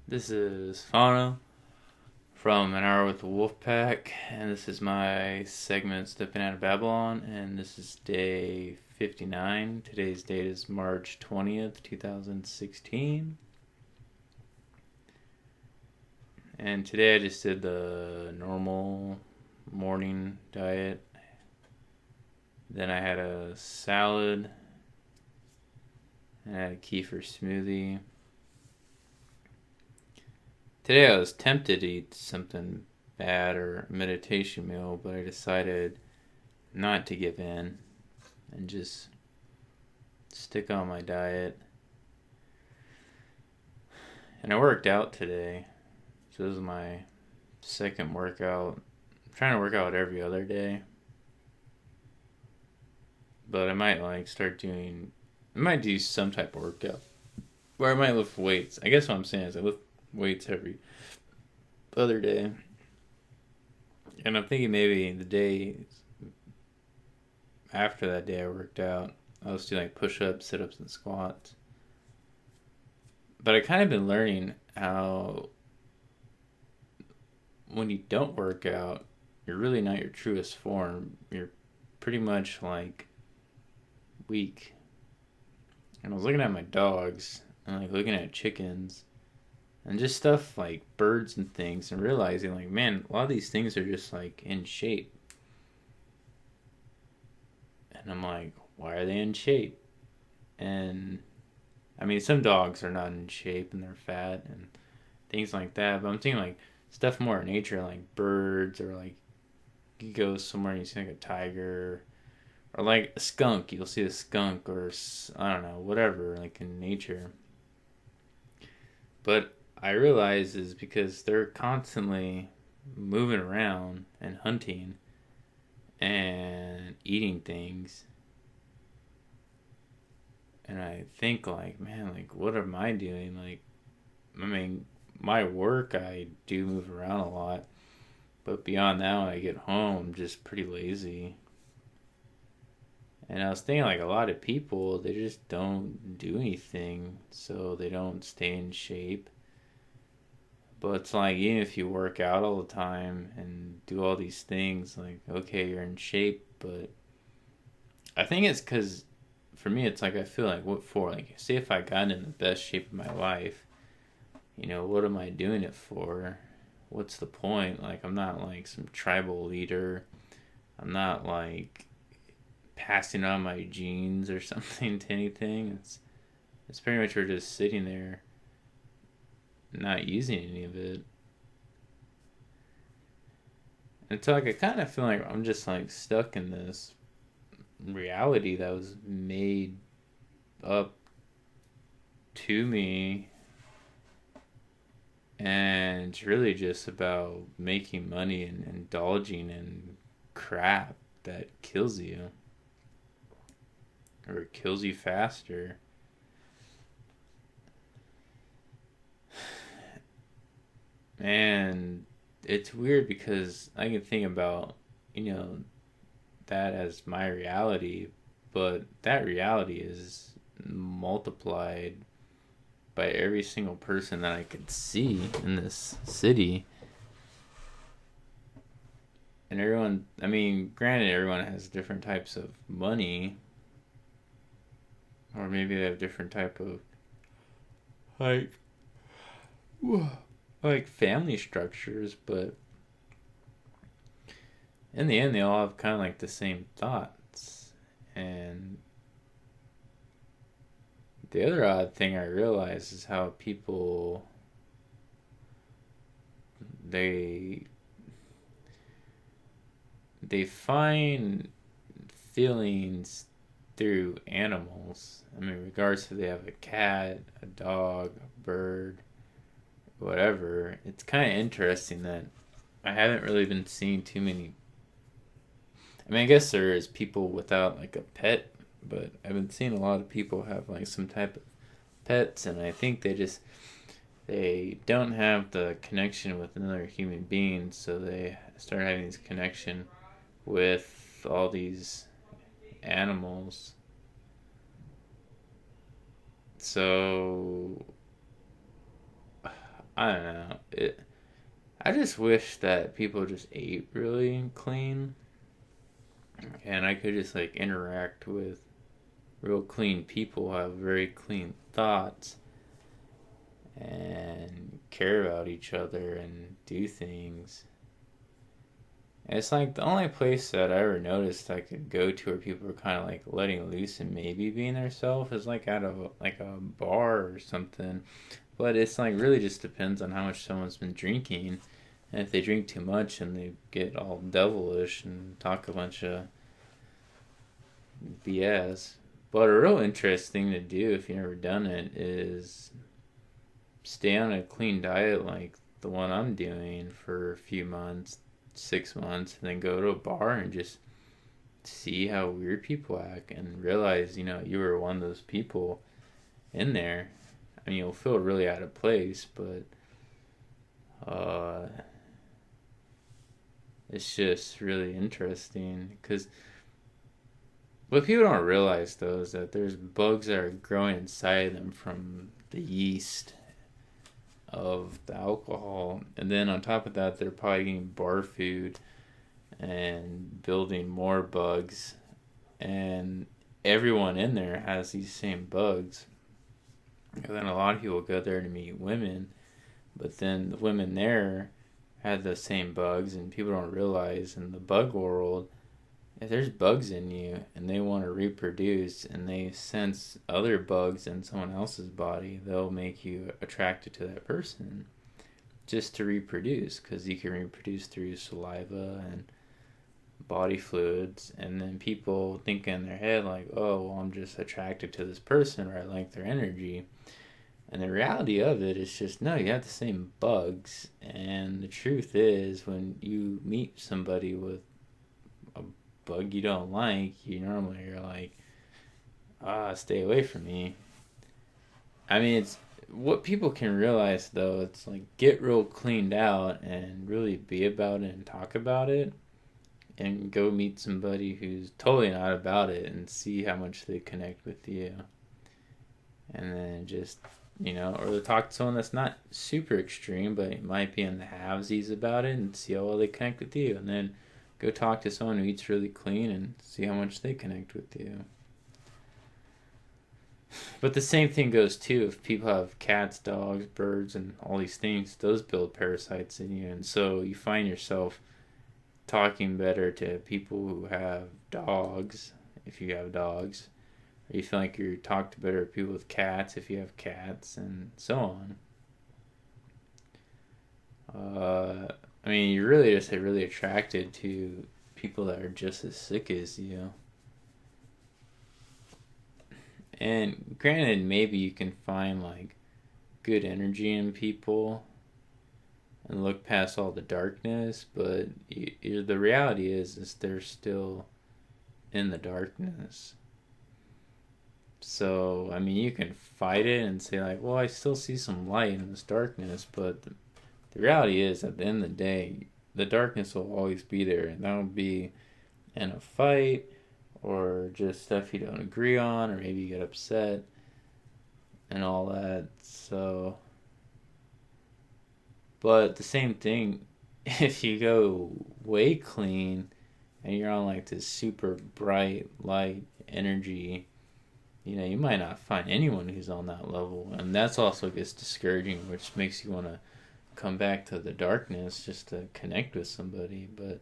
This is Fano from An Hour with the Wolfpack, and this is my segment Steppin Out of Babylon, and this is day 59. Today's date is March 20th, 2016. And today I just did the normal morning diet. Then I had a salad, and I had a kefir smoothie. Today I was tempted to eat something bad or a meditation meal, but I decided not to give in and just stick on my diet. And I worked out today. So this is my second workout. I'm trying to work out every other day. But I might I might do some type of workout. Where I might lift weights. I guess what I'm saying is I lift weights every other day. And I'm thinking maybe the day after that day I worked out, I was doing like push-ups, sit-ups, and squats. But I kind of been learning how when you don't work out, you're really not your truest form. You're pretty much like weak. And I was looking at my dogs and like looking at chickens and just stuff like birds and things and realizing like, man, a lot of these things are just like in shape. And I'm like, why are they in shape? And I mean, some dogs are not in shape and they're fat and things like that. But I'm thinking like stuff more in nature, like birds, or like you go somewhere and you see like a tiger, or like a skunk. You'll see a skunk, or I don't know, whatever, like in nature. But I realize is because they're constantly moving around and hunting and eating things. And I think like, man, like what am I doing? Like, I mean, my work I do move around a lot, but beyond that, when I get home, I'm just pretty lazy. And I was thinking like a lot of people, they just don't do anything, so they don't stay in shape. But it's like even if you work out all the time and do all these things, like okay, you're in shape, but I think it's because for me, it's like I feel like what for? Like, say if I got in the best shape of my life, what am I doing it for? What's the point? Like, I'm not like some tribal leader. I'm not like passing on my genes or something to anything. It's pretty much we're just sitting there, not using any of it. And so like I kind of feel like I'm just like stuck in this reality that was made up to me, and it's really just about making money and indulging in crap that kills you or kills you faster. And it's weird because I can think about, you know, that as my reality, but that reality is multiplied by every single person that I could see in this city. And everyone, I mean, granted, everyone has different types of money, or maybe they have different type of like like family structures, but in the end, they all have kind of like the same thoughts. And the other odd thing I realize is how people they they find feelings through animals. I mean, regardless if they have a cat, a dog, a bird, whatever. It's kind of interesting that I haven't really been seeing too many. I mean, I guess there is people without like a pet, but I've been seeing a lot of people have like some type of pets, and I think they don't have the connection with another human being, so they start having this connection with all these animals. So I don't know. I just wish that people just ate really clean, and I could just like interact with real clean people, have very clean thoughts, and care about each other and do things. And it's like the only place that I ever noticed I could go to where people are kind of like letting loose and maybe being themselves is like at a bar or something. But it's like really just depends on how much someone's been drinking. And if they drink too much and they get all devilish and talk a bunch of BS. But a real interesting thing to do if you've never done it is stay on a clean diet like the one I'm doing for a few months, 6 months, and then go to a bar and just see how weird people act and realize, you were one of those people in there. I mean, you'll feel really out of place, but it's just really interesting because what people don't realize though is that there's bugs that are growing inside them from the yeast of the alcohol, and then on top of that, they're probably getting bar food and building more bugs, and everyone in there has these same bugs. And then a lot of people go there to meet women, but then the women there had the same bugs, and people don't realize in the bug world, if there's bugs in you and they want to reproduce and they sense other bugs in someone else's body, they'll make you attracted to that person just to reproduce, because you can reproduce through saliva and body fluids. And then people think in their head like, oh, well, I'm just attracted to this person, or I like their energy. And the reality of it is just, no, you have the same bugs. And the truth is, when you meet somebody with a bug you don't like, you're like, stay away from me. I mean, it's what people can realize though. It's like get real cleaned out and really be about it and talk about it, and go meet somebody who's totally not about it and see how much they connect with you. And then just, or talk to someone that's not super extreme, but it might be in the halvesies about it, and see how well they connect with you. And then go talk to someone who eats really clean and see how much they connect with you. But the same thing goes too if people have cats, dogs, birds, and all these things. Those build parasites in you, and so you find yourself talking better to people who have dogs, if you have dogs, or you feel like you're talked better to people with cats if you have cats, and so on. I mean, you're really just really attracted to people that are just as sick as you. And granted, maybe you can find like good energy in people and look past all the darkness, but the reality is they're still in the darkness. So, I mean, you can fight it and say like, well, I still see some light in this darkness, but the reality is, at the end of the day, the darkness will always be there, and that'll be in a fight or just stuff you don't agree on, or maybe you get upset and all that. So, but the same thing, if you go way clean and you're on like this super bright light energy, you might not find anyone who's on that level, and that's also gets discouraging, which makes you want to come back to the darkness just to connect with somebody. But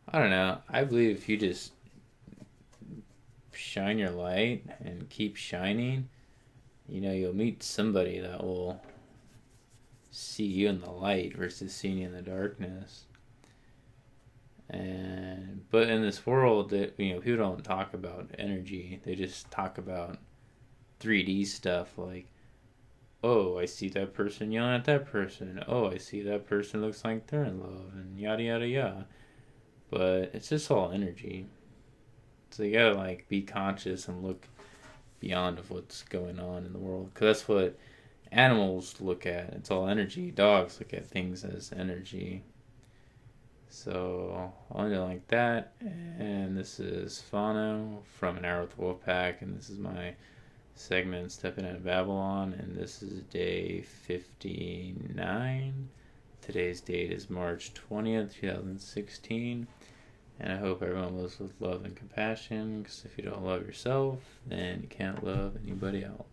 I don't know. I believe if you just shine your light and keep shining, you'll meet somebody that will see you in the light versus seeing you in the darkness. But in this world, that people don't talk about energy. They just talk about 3D stuff like, oh, I see that person yelling at that person. Oh, I see that person looks like they're in love, and yada yada yada. But it's just all energy. So you gotta like be conscious and look beyond of what's going on in the world, because that's what animals look at. It's all energy. Dogs look at things as energy. So I'll end it like that. And this is Fano from An Hour with the Wolfpack, and this is my segment Steppin Out of Babylon, and this is day 59. Today's date is March 20th, 2016, and I hope everyone lives with love and compassion, because if you don't love yourself, then you can't love anybody else.